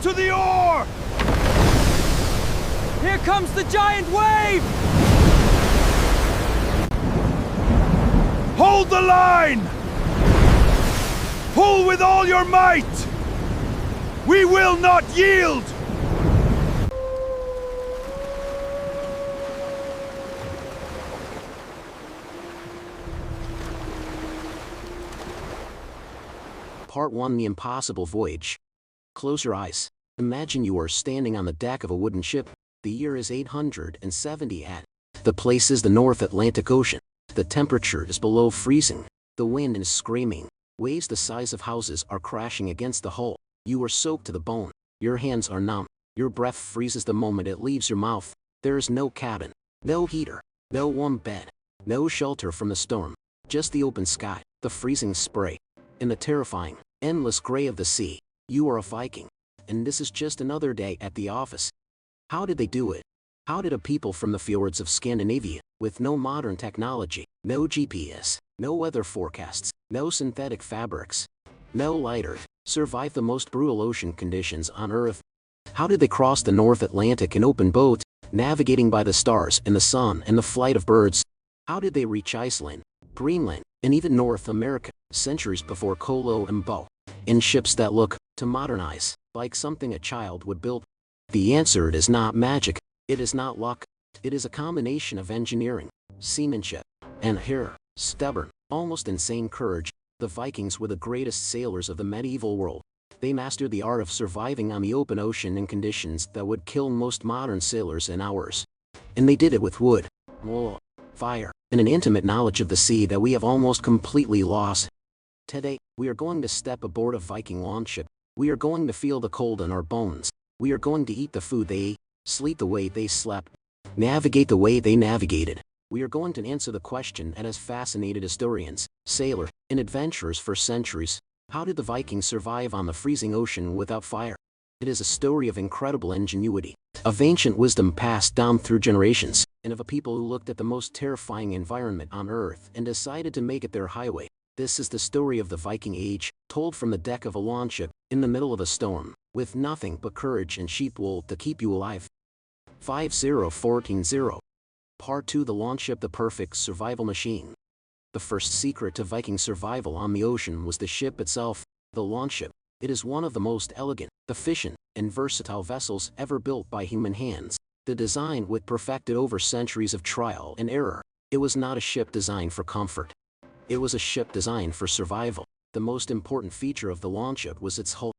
to the oar! Here comes the giant wave! Hold the line! Pull with all your might! We will not yield! Part 1: The Impossible Voyage. Close your eyes. Imagine you are standing on the deck of a wooden ship. The year is 870 AD. The place is the North Atlantic Ocean. The temperature is below freezing. The wind is screaming. Waves the size of houses are crashing against the hull. You are soaked to the bone. Your hands are numb. Your breath freezes the moment it leaves your mouth. There is no cabin, no heater, no warm bed, no shelter from the storm. Just the open sky, the freezing spray, and the terrifying, endless gray of the sea. You are a Viking, and this is just another day at the office. How did they do it? How did a people from the fjords of Scandinavia, with no modern technology, no GPS, no weather forecasts, no synthetic fabrics, no light earth, survive the most brutal ocean conditions on Earth? How did they cross the North Atlantic in open boat, navigating by the stars and the sun and the flight of birds? How did they reach Iceland, Greenland, and even North America, centuries before Colo and Bo, in ships that look, to modern eyes, like something a child would build? The answer: it is not magic, it is not luck, it is a combination of engineering, seamanship, and stubborn, almost insane courage. The Vikings were the greatest sailors of the medieval world. They mastered the art of surviving on the open ocean in conditions that would kill most modern sailors in hours. And they did it with wood, wool, fire, and an intimate knowledge of the sea that we have almost completely lost. Today, we are going to step aboard a Viking longship. We are going to feel the cold in our bones. We are going to eat the food they ate, sleep the way they slept, navigate the way they navigated. We are going to answer the question that has fascinated historians, sailors, and adventurers for centuries. How did the Vikings survive on the freezing ocean without fire? It is a story of incredible ingenuity, of ancient wisdom passed down through generations, and of a people who looked at the most terrifying environment on Earth and decided to make it their highway. This is the story of the Viking Age, told from the deck of a longship, in the middle of a storm, with nothing but courage and sheep wool to keep you alive. 5014-0. Part 2: The Longship, the perfect survival machine. The first secret to Viking survival on the ocean was the ship itself, the longship. It is one of the most elegant, efficient, and versatile vessels ever built by human hands. The design was perfected over centuries of trial and error. It was not a ship designed for comfort. It was a ship designed for survival. The most important feature of the longship was its hull.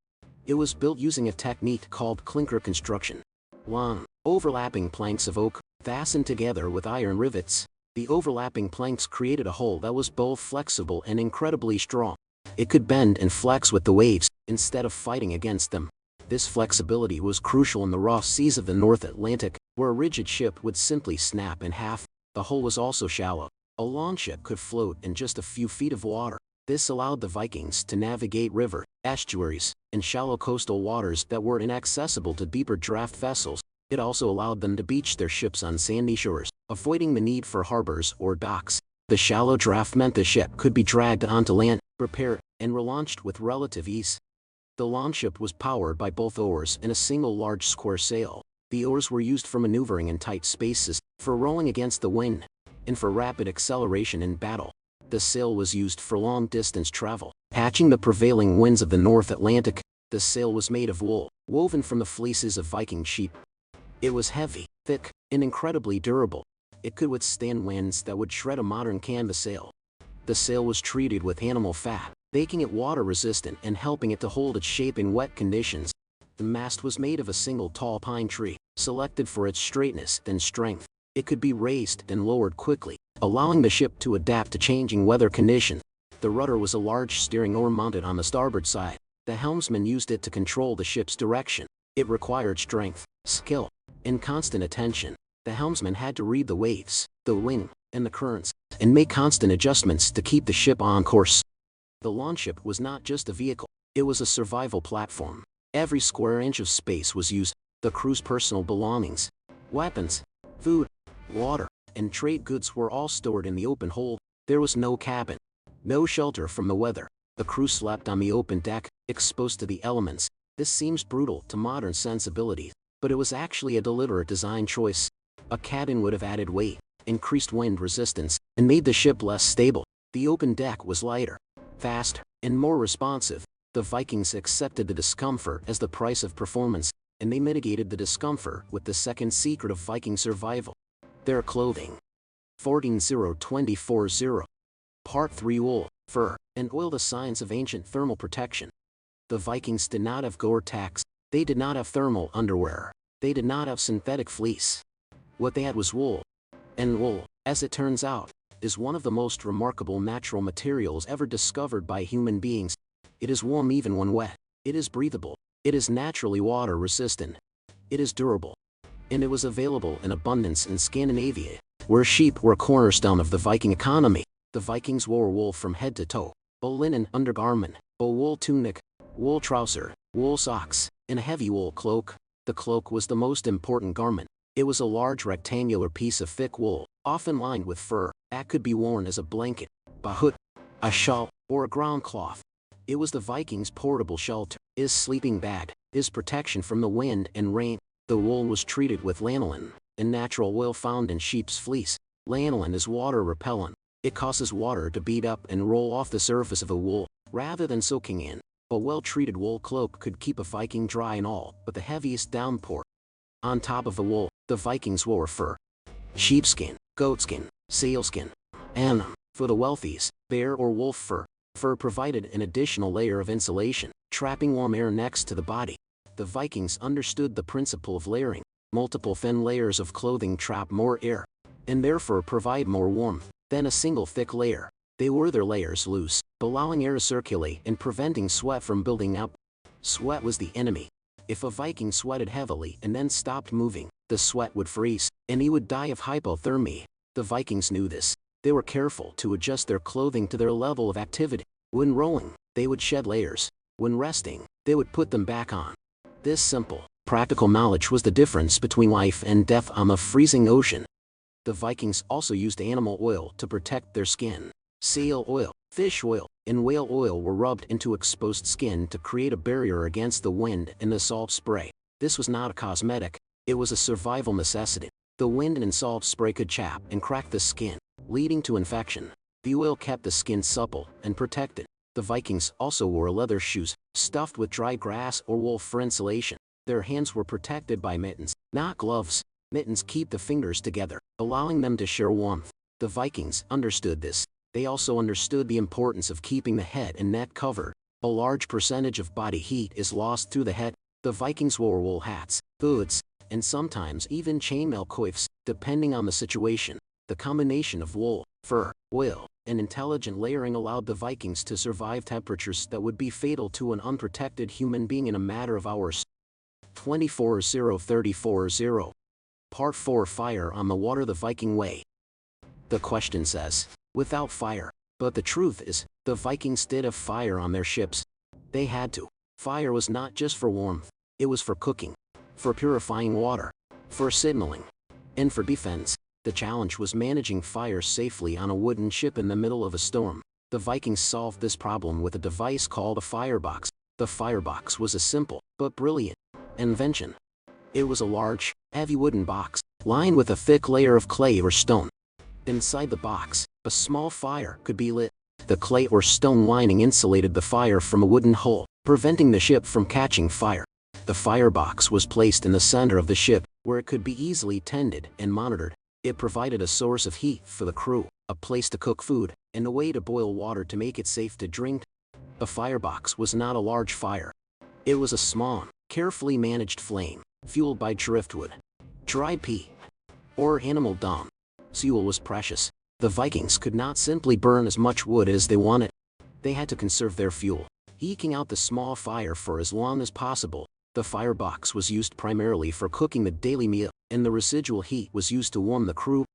It was built using a technique called clinker construction. Long, overlapping planks of oak, fastened together with iron rivets. The overlapping planks created a hull that was both flexible and incredibly strong. It could bend and flex with the waves, instead of fighting against them. This flexibility was crucial in the rough seas of the North Atlantic, where a rigid ship would simply snap in half. The hull was also shallow. A longship could float in just a few feet of water. This allowed the Vikings to navigate river, estuaries, and shallow coastal waters that were inaccessible to deeper draft vessels. It also allowed them to beach their ships on sandy shores, avoiding the need for harbors or docks. The shallow draft meant the ship could be dragged onto land, repaired, and relaunched with relative ease. The longship was powered by both oars and a single large square sail. The oars were used for maneuvering in tight spaces, for rowing against the wind, and for rapid acceleration in battle. The sail was used for long-distance travel, patching the prevailing winds of the North Atlantic. The sail was made of wool, woven from the fleeces of Viking sheep. It was heavy, thick, and incredibly durable. It could withstand winds that would shred a modern canvas sail. The sail was treated with animal fat, making it water-resistant and helping it to hold its shape in wet conditions. The mast was made of a single tall pine tree, selected for its straightness and strength. It could be raised and lowered quickly, allowing the ship to adapt to changing weather conditions. The rudder was a large steering oar mounted on the starboard side. The helmsman used it to control the ship's direction. It required strength, skill, and constant attention. The helmsman had to read the waves, the wind, and the currents, and make constant adjustments to keep the ship on course. The longship was not just a vehicle, it was a survival platform. Every square inch of space was used. The crew's personal belongings, weapons, food, water, and trade goods were all stored in the open hold. There was no cabin, no shelter from the weather. The crew slept on the open deck, exposed to the elements. This seems brutal to modern sensibilities, but it was actually a deliberate design choice. A cabin would have added weight, increased wind resistance, and made the ship less stable. The open deck was lighter, faster, and more responsive. The Vikings accepted the discomfort as the price of performance, and they mitigated the discomfort with the second secret of Viking survival: their clothing. 14.0.24.0 Part 3 Wool, Fur, and Oil. The signs of ancient thermal protection. The Vikings did not have Gore-Tex, they did not have thermal underwear, they did not have synthetic fleece. What they had was wool. And wool, as it turns out, is one of the most remarkable natural materials ever discovered by human beings. It is warm even when wet. It is breathable. It is naturally water resistant. It is durable. And it was available in abundance in Scandinavia, where sheep were a cornerstone of the Viking economy. The Vikings wore wool from head to toe: a linen undergarment, a wool tunic, wool trouser, wool socks, and a heavy wool cloak. The cloak was the most important garment. It was a large rectangular piece of thick wool, often lined with fur, that could be worn as a blanket, a hood, a shawl, or a ground cloth. It was the Vikings' portable shelter, his sleeping bag, his protection from the wind and rain. The wool was treated with lanolin, a natural oil found in sheep's fleece. Lanolin is water repellent. It causes water to bead up and roll off the surface of a wool, rather than soaking in. A well-treated wool cloak could keep a Viking dry in all but the heaviest downpour. On top of the wool, the Vikings wore fur: sheepskin, goatskin, sealskin, and, for the wealthies, bear or wolf fur. Fur provided an additional layer of insulation, trapping warm air next to the body. The Vikings understood the principle of layering. Multiple thin layers of clothing trap more air, and therefore provide more warmth, than a single thick layer. They wore their layers loose, allowing air to circulate and preventing sweat from building up. Sweat was the enemy. If a Viking sweated heavily and then stopped moving, the sweat would freeze, and he would die of hypothermia. The Vikings knew this. They were careful to adjust their clothing to their level of activity. When rowing, they would shed layers. When resting, they would put them back on. This simple, practical knowledge was the difference between life and death on the freezing ocean. The Vikings also used animal oil to protect their skin. Seal oil, fish oil, and whale oil were rubbed into exposed skin to create a barrier against the wind and the salt spray. This was not a cosmetic, it was a survival necessity. The wind and salt spray could chap and crack the skin, leading to infection. The oil kept the skin supple and protected. The Vikings also wore leather shoes, stuffed with dry grass or wool for insulation. Their hands were protected by mittens, not gloves. Mittens keep the fingers together, allowing them to share warmth. The Vikings understood this. They also understood the importance of keeping the head and neck covered. A large percentage of body heat is lost through the head. The Vikings wore wool hats, hoods, and sometimes even chainmail coifs, depending on the situation. The combination of wool, fur, oil, and intelligent layering allowed the Vikings to survive temperatures that would be fatal to an unprotected human being in a matter of hours. 24.0.34.0 Part 4 Fire on the Water. The Viking Way. The question says, without fire. But the truth is, the Vikings did have fire on their ships. They had to. Fire was not just for warmth, it was for cooking, for purifying water, for signaling, and for defense. The challenge was managing fire safely on a wooden ship in the middle of a storm. The Vikings solved this problem with a device called a firebox. The firebox was a simple, but brilliant, invention. It was a large, heavy wooden box, lined with a thick layer of clay or stone. Inside the box, a small fire could be lit. The clay or stone lining insulated the fire from a wooden hole, preventing the ship from catching fire. The firebox was placed in the center of the ship, where it could be easily tended and monitored. It provided a source of heat for the crew, a place to cook food, and a way to boil water to make it safe to drink. A firebox was not a large fire. It was a small, carefully managed flame, fueled by driftwood, dried peat, or animal dung. Fuel was precious. The Vikings could not simply burn as much wood as they wanted. They had to conserve their fuel, eking out the small fire for as long as possible. The firebox was used primarily for cooking the daily meal, and the residual heat was used to warm the crew.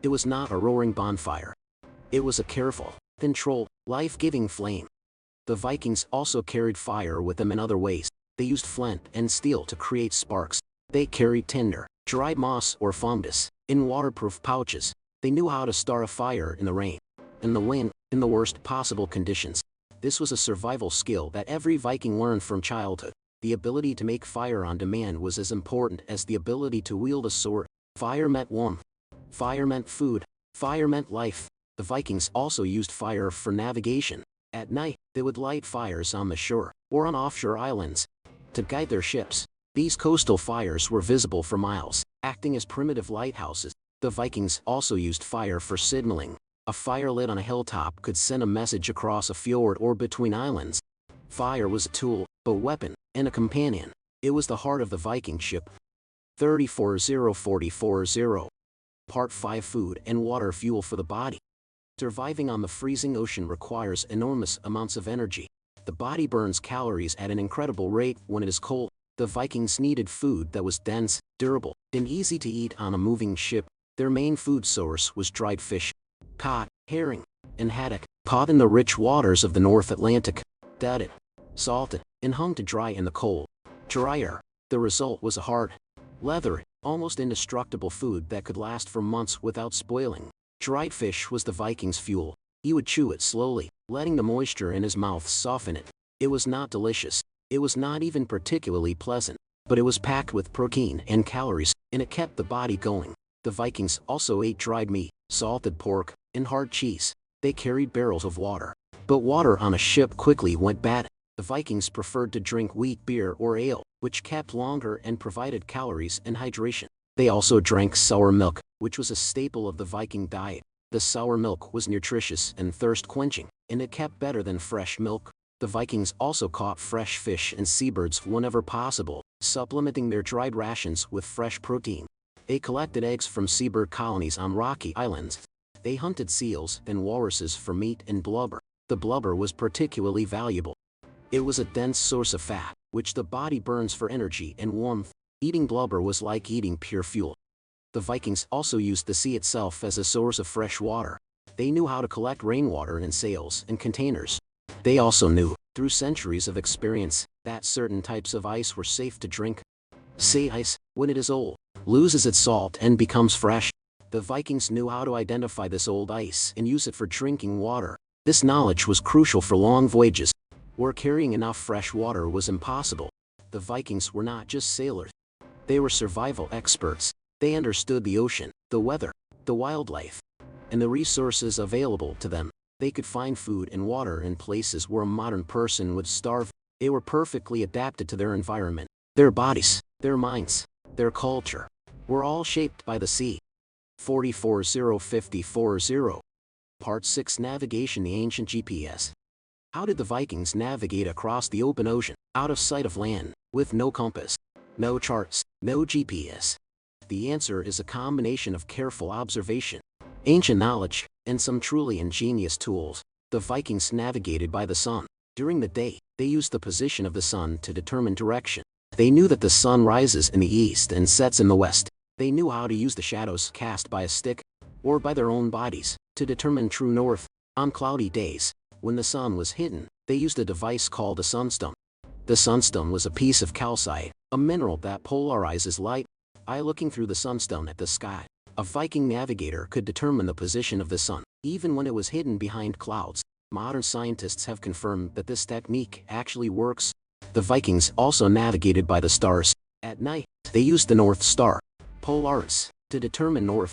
It was not a roaring bonfire. It was a careful, controlled, life-giving flame. The Vikings also carried fire with them in other ways. They used flint and steel to create sparks. They carried tinder, dried moss or fungus, in waterproof pouches. They knew how to start a fire in the rain, in the wind, in the worst possible conditions. This was a survival skill that every Viking learned from childhood. The ability to make fire on demand was as important as the ability to wield a sword. Fire meant warmth. Fire meant food. Fire meant life. The Vikings also used fire for navigation. At night, they would light fires on the shore, or on offshore islands, to guide their ships. These coastal fires were visible for miles, acting as primitive lighthouses. The Vikings also used fire for signaling. A fire lit on a hilltop could send a message across a fjord or between islands. Fire was a tool, a weapon, and a companion. It was the heart of the Viking ship. 34.044.0. Part 5. Food and water fuel for the body. Surviving on the freezing ocean requires enormous amounts of energy. The body burns calories at an incredible rate when it is cold. The Vikings needed food that was dense, durable, and easy to eat on a moving ship. Their main food source was dried fish, cod, herring, and haddock, caught in the rich waters of the North Atlantic, deaded, salted, and hung to dry in the cold, dry air. The result was a hard, leathery, almost indestructible food that could last for months without spoiling. Dried fish was the Vikings' fuel. He would chew it slowly, letting the moisture in his mouth soften it. It was not delicious. It was not even particularly pleasant, but it was packed with protein and calories, and it kept the body going. The Vikings also ate dried meat, salted pork, and hard cheese. They carried barrels of water. But water on a ship quickly went bad. The Vikings preferred to drink wheat beer or ale, which kept longer and provided calories and hydration. They also drank sour milk, which was a staple of the Viking diet. The sour milk was nutritious and thirst-quenching, and it kept better than fresh milk. The Vikings also caught fresh fish and seabirds whenever possible, supplementing their dried rations with fresh protein. They collected eggs from seabird colonies on rocky islands. They hunted seals and walruses for meat and blubber. The blubber was particularly valuable. It was a dense source of fat, which the body burns for energy and warmth. Eating blubber was like eating pure fuel. The Vikings also used the sea itself as a source of fresh water. They knew how to collect rainwater in sails and containers. They also knew, through centuries of experience, that certain types of ice were safe to drink. Sea ice, when it is old, loses its salt and becomes fresh. The Vikings knew how to identify this old ice and use it for drinking water. This knowledge was crucial for long voyages, where carrying enough fresh water was impossible. The Vikings were not just sailors. They were survival experts. They understood the ocean, the weather, the wildlife, and the resources available to them. They could find food and water in places where a modern person would starve. They were perfectly adapted to their environment. Their bodies, their minds, their culture, were all shaped by the sea. 44.054.0. Part 6. Navigation. The ancient GPS. How did the Vikings navigate across the open ocean, out of sight of land, with no compass, no charts, no GPS? The answer is a combination of careful observation, ancient knowledge, and some truly ingenious tools. The Vikings navigated by the sun. During the day, they used the position of the sun to determine direction. They knew that the sun rises in the east and sets in the west. They knew how to use the shadows cast by a stick, or by their own bodies, to determine true north. On cloudy days, when the sun was hidden, they used a device called a sunstone. The sunstone was a piece of calcite, a mineral that polarizes light. By looking through the sunstone at the sky, a Viking navigator could determine the position of the sun, even when it was hidden behind clouds. Modern scientists have confirmed that this technique actually works. The Vikings also navigated by the stars. At night, they used the North Star, Polaris, to determine north.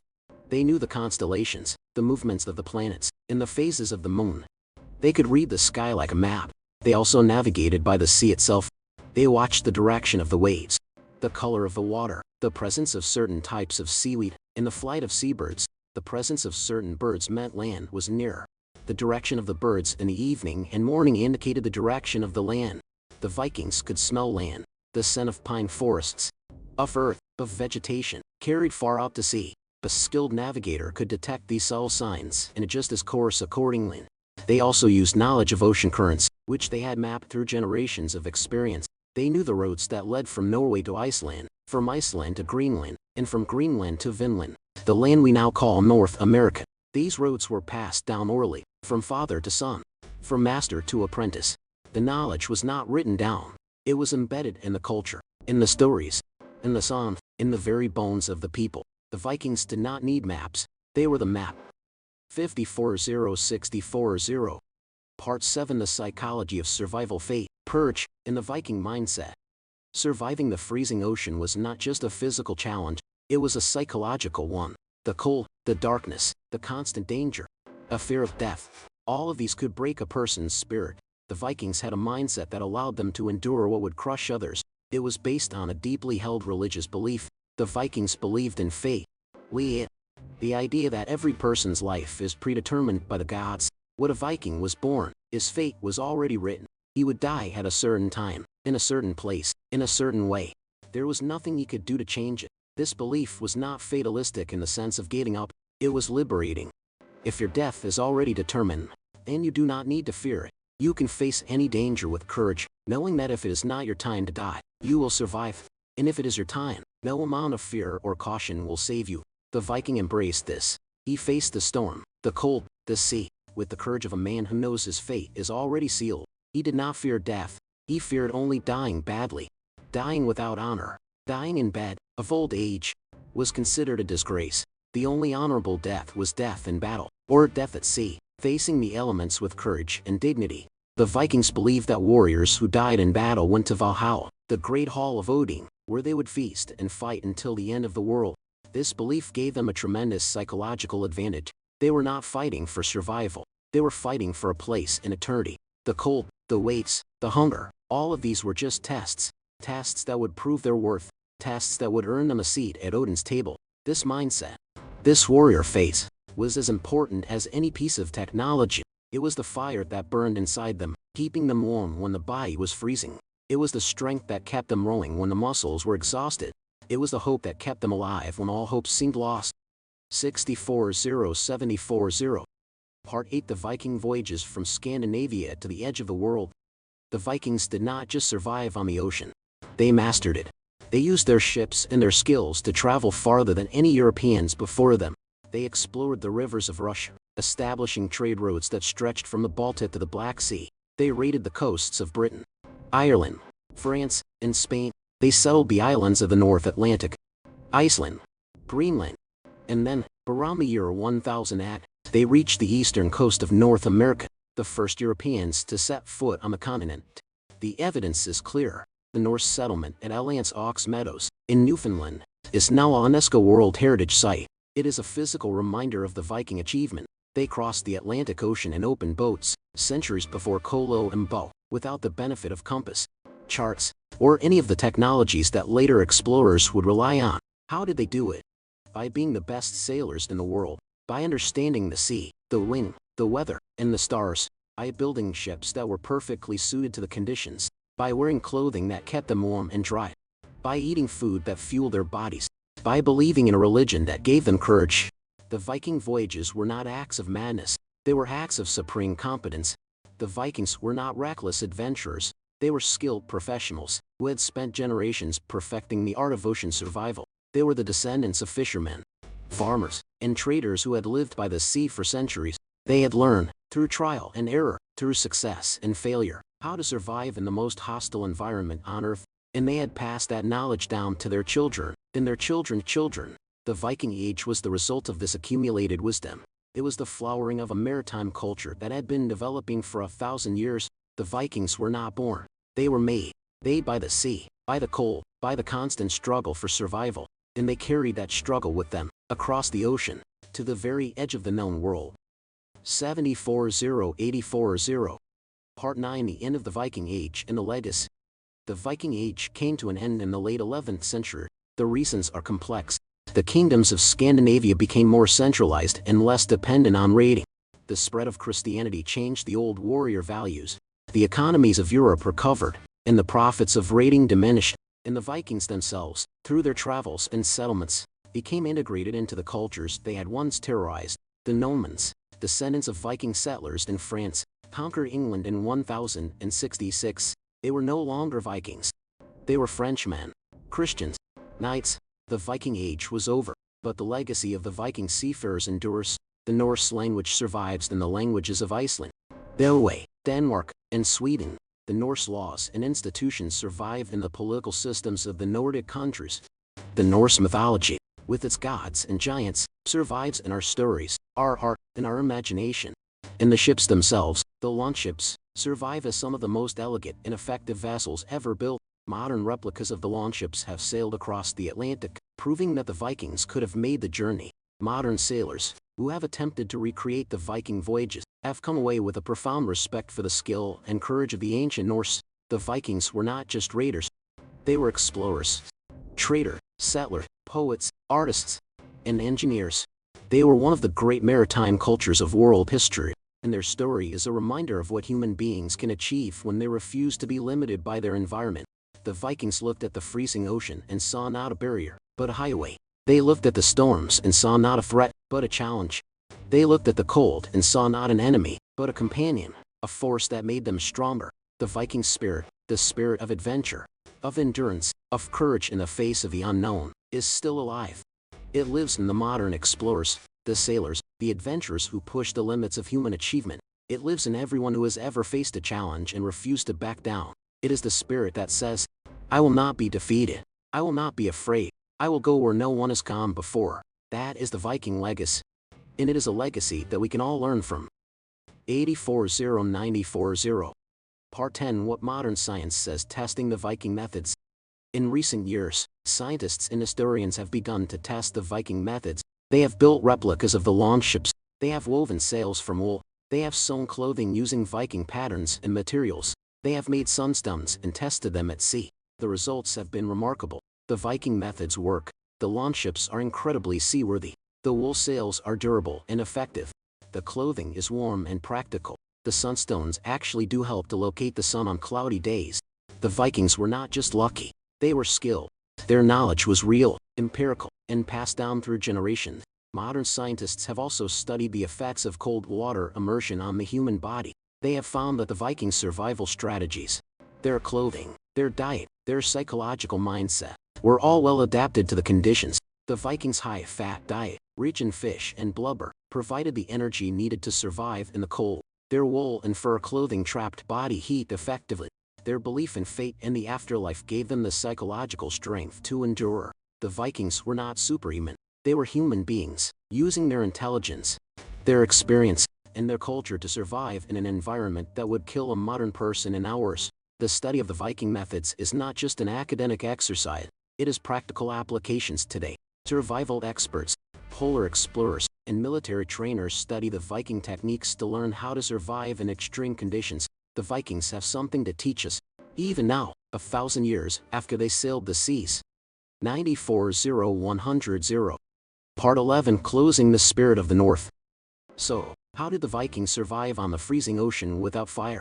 They knew the constellations, the movements of the planets, and the phases of the moon. They could read the sky like a map. They also navigated by the sea itself. They watched the direction of the waves, the color of the water, the presence of certain types of seaweed, and the flight of seabirds. The presence of certain birds meant land was near. The direction of the birds in the evening and morning indicated the direction of the land. The Vikings could smell land, the scent of pine forests, of earth, of vegetation, carried far out to sea. A skilled navigator could detect these subtle signs and adjust his course accordingly. They also used knowledge of ocean currents, which they had mapped through generations of experience. They knew the roads that led from Norway to Iceland, from Iceland to Greenland, and from Greenland to Vinland, the land we now call North America. These roads were passed down orally, from father to son, from master to apprentice. The knowledge was not written down. It was embedded in the culture, in the stories, in the song, in the very bones of the people. The Vikings did not need maps. They were the map. 54.064.0. Part 7. The psychology of survival. Fate. Purge. In the Viking mindset, Surviving the freezing ocean was not just a physical challenge, it was a psychological one. The cold, the darkness, the constant danger, a fear of death. All of these could break a person's spirit. The Vikings had a mindset that allowed them to endure what would crush others. It was based on a deeply held religious belief. The Vikings believed in fate. The idea that every person's life is predetermined by the gods. When a Viking was born, his fate was already written. He would die at a certain time, in a certain place, in a certain way. There was nothing he could do to change it. This belief was not fatalistic in the sense of giving up, it was liberating. If your death is already determined, then you do not need to fear it. You can face any danger with courage, knowing that if it is not your time to die, you will survive. And if it is your time, no amount of fear or caution will save you. The Viking embraced this. He faced the storm, the cold, the sea, with the courage of a man who knows his fate is already sealed. He did not fear death, he feared only dying badly. Dying without honor, dying in bed, of old age, was considered a disgrace. The only honorable death was death in battle, or death at sea, facing the elements with courage and dignity. The Vikings believed that warriors who died in battle went to Valhalla, the great hall of Odin, where they would feast and fight until the end of the world. This belief gave them a tremendous psychological advantage. They were not fighting for survival, they were fighting for a place in eternity. The cold, the weights, the hunger, all of these were just tests. Tests that would prove their worth, tests that would earn them a seat at Odin's table. This mindset, this warrior faith, was as important as any piece of technology. It was the fire that burned inside them, keeping them warm when the body was freezing. It was the strength that kept them rowing when the muscles were exhausted. It was the hope that kept them alive when all hope seemed lost. 64074. Part 8. The Viking voyages from Scandinavia to the edge of the world. The Vikings did not just survive on the ocean. They mastered it. They used their ships and their skills to travel farther than any Europeans before them. They explored the rivers of Russia, establishing trade routes that stretched from the Baltic to the Black Sea. They raided the coasts of Britain, Ireland, France, and Spain. They settled the islands of the North Atlantic, Iceland, Greenland, and then, around the year 1000 AD, they reached the eastern coast of North America, the first Europeans to set foot on the continent. The evidence is clear. The Norse settlement at Alliance Ox Meadows, in Newfoundland, is now a UNESCO World Heritage Site. It is a physical reminder of the Viking achievement. They crossed the Atlantic Ocean in open boats, centuries before Colo and Bow, without the benefit of compass, charts, or any of the technologies that later explorers would rely on. How did they do it? By being the best sailors in the world, by understanding the sea, the wind, the weather, and the stars, by building ships that were perfectly suited to the conditions, by wearing clothing that kept them warm and dry, by eating food that fueled their bodies, by believing in a religion that gave them courage. The Viking voyages were not acts of madness, they were acts of supreme competence. The Vikings were not reckless adventurers, they were skilled professionals, who had spent generations perfecting the art of ocean survival. They were the descendants of fishermen, farmers, and traders who had lived by the sea for centuries. They had learned, through trial and error, through success and failure, how to survive in the most hostile environment on Earth, and they had passed that knowledge down to their children, and their children's children. The Viking Age was the result of this accumulated wisdom. It was the flowering of a maritime culture that had been developing for 1,000 years. The Vikings were not born, they were made. They by the sea, by the cold, by the constant struggle for survival, and they carried that struggle with them, across the ocean, to the very edge of the known world. 74084. Part 9. The end of the Viking Age and the legacy. The Viking Age came to an end in the late 11th century. The reasons are complex. The kingdoms of Scandinavia became more centralized and less dependent on raiding. The spread of Christianity changed the old warrior values. The economies of Europe recovered, and the profits of raiding diminished. And the Vikings themselves, through their travels and settlements, became integrated into the cultures they had once terrorized. The Normans, descendants of Viking settlers in France, conquered England in 1066. They were no longer Vikings. They were Frenchmen, Christians, knights. The Viking Age was over, but the legacy of the Viking seafarers endures. The Norse language survives in the languages of Iceland, Norway, Denmark, and Sweden. The Norse laws and institutions survive in the political systems of the Nordic countries. The Norse mythology, with its gods and giants, survives in our stories, our art, and our imagination. And the ships themselves, the longships, survive as some of the most elegant and effective vessels ever built. Modern replicas of the longships have sailed across the Atlantic, proving that the Vikings could have made the journey. Modern sailors, who have attempted to recreate the Viking voyages, have come away with a profound respect for the skill and courage of the ancient Norse. The Vikings were not just raiders. They were explorers, traders, settlers, poets, artists, and engineers. They were one of the great maritime cultures of world history, and their story is a reminder of what human beings can achieve when they refuse to be limited by their environment. The Vikings looked at the freezing ocean and saw not a barrier, but a highway. They looked at the storms and saw not a threat, but a challenge. They looked at the cold and saw not an enemy, but a companion, a force that made them stronger. The Viking spirit, the spirit of adventure, of endurance, of courage in the face of the unknown, is still alive. It lives in the modern explorers, the sailors, the adventurers who push the limits of human achievement. It lives in everyone who has ever faced a challenge and refused to back down. It is the spirit that says, "I will not be defeated. I will not be afraid. I will go where no one has gone before." That is the Viking legacy. And it is a legacy that we can all learn from. 840940. Part 10. What modern science says testing the Viking methods. In recent years, scientists and historians have begun to test the Viking methods. They have built replicas of the longships. They have woven sails from wool. They have sewn clothing using Viking patterns and materials. They have made sunstones and tested them at sea. The results have been remarkable. The Viking methods work. The longships are incredibly seaworthy. The wool sails are durable and effective. The clothing is warm and practical. The sunstones actually do help to locate the sun on cloudy days. The Vikings were not just lucky. They were skilled. Their knowledge was real, empirical, and passed down through generations. Modern scientists have also studied the effects of cold water immersion on the human body. They have found that the Viking survival strategies, their clothing, their diet, their psychological mindset, were all well adapted to the conditions. The Vikings' high-fat diet, rich in fish and blubber, provided the energy needed to survive in the cold. Their wool and fur clothing trapped body heat effectively. Their belief in fate and the afterlife gave them the psychological strength to endure. The Vikings were not superhuman. They were human beings, using their intelligence, their experience, and their culture to survive in an environment that would kill a modern person in hours. The study of the Viking methods is not just an academic exercise, it is practical applications today. Survival experts, polar explorers, and military trainers study the Viking techniques to learn how to survive in extreme conditions. The Vikings have something to teach us, even now, 1,000 years after they sailed the seas. 940100. Part 11. Closing the Spirit of the North. So, how did the Vikings survive on the freezing ocean without fire?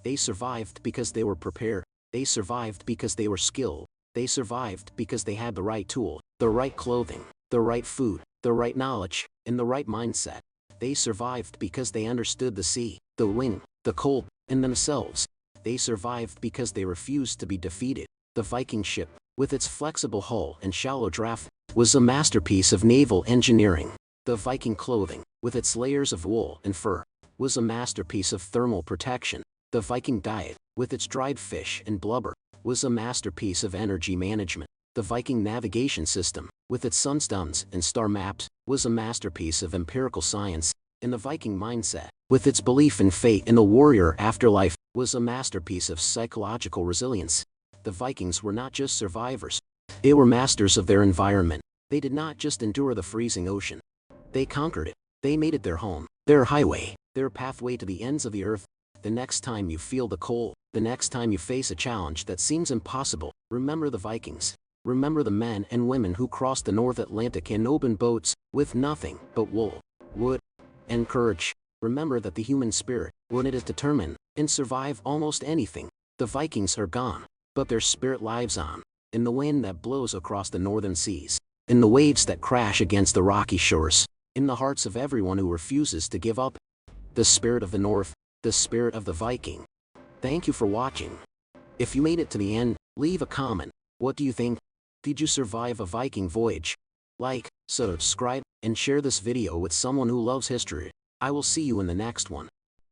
They survived because they were prepared. They survived because they were skilled. They survived because they had the right tool, the right clothing, the right food, the right knowledge, and the right mindset. They survived because they understood the sea, the wind, the cold, and themselves. They survived because they refused to be defeated. The Viking ship, with its flexible hull and shallow draft, was a masterpiece of naval engineering. The Viking clothing, with its layers of wool and fur, was a masterpiece of thermal protection. The Viking diet, with its dried fish and blubber, was a masterpiece of energy management. The Viking navigation system, with its sunstones and star maps, was a masterpiece of empirical science. And the Viking mindset, with its belief in fate and the warrior afterlife, was a masterpiece of psychological resilience. The Vikings were not just survivors. They were masters of their environment. They did not just endure the freezing ocean. They conquered it. They made it their home, their highway, their pathway to the ends of the earth. The next time you feel the cold, the next time you face a challenge that seems impossible, remember the Vikings. Remember the men and women who crossed the North Atlantic in open boats, with nothing but wool, wood, and courage. Remember that the human spirit, when it is determined, can survive almost anything. The Vikings are gone, but their spirit lives on, in the wind that blows across the northern seas, in the waves that crash against the rocky shores, in the hearts of everyone who refuses to give up. The spirit of the North, the spirit of the Viking. Thank you for watching. If you made it to the end, leave a comment. What do you think? Did you survive a Viking voyage? Like, subscribe, and share this video with someone who loves history. I will see you in the next one.